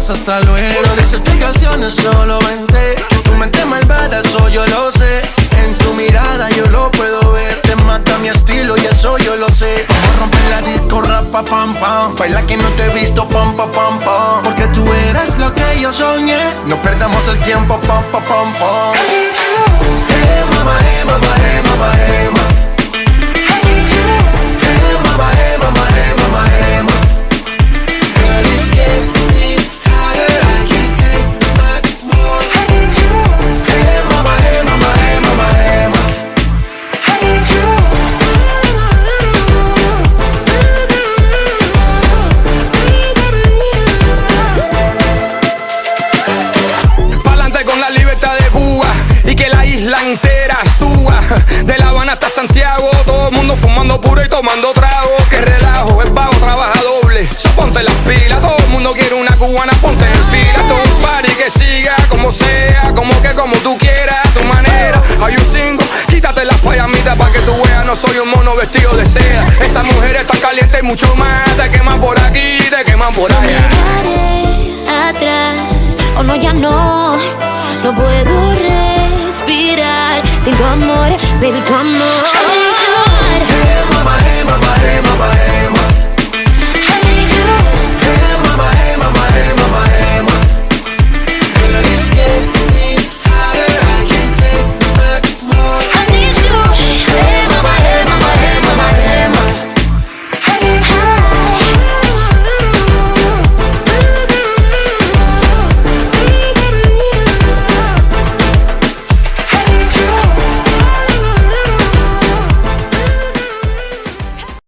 adiós, hasta luego. No des explicaciones, solo vente. Que tu mente malvada, eso yo lo sé. En tu mirada yo lo puedo ver. Te mata mi estilo y eso yo lo sé. Vamos a romper la disco, rapa, pam, pam. Baila que no te he visto, pam, pam, pam, pam. Porque tú eres lo que yo soñé. No perdamos el tiempo, pam, pam, pam, pam. Hey, mama, hey, mama, hey, mama, hey, mama. Hey, mama, hey, mama, hey, mama, hey, mama. Girl, it's getting deep, higher, I can't take much more. Hey, mama, hey, mama, hey, mama, hey, mama. Pa'lante con la libertad de Cuba y que la isla entera suba. De La Habana hasta Santiago, todo el mundo fumando puro y tomando trago. Que relajo, el vago trabaja doble. So ponte las pilas, todo el mundo quiere una cubana, ponte en fila. Todo un party que siga como sea, como tú quieras, a tu manera. Hay un single, quítate las payamitas pa' que tú veas, no soy un mono vestido de seda. Esa mujer está caliente y mucho más, te queman por aquí, te queman por allá. Miraré atrás, oh no, ya no, no puedo respirar sin tu amor, baby, tu amor. Hey, mama, hey, mama, hey, mama, hey, mama.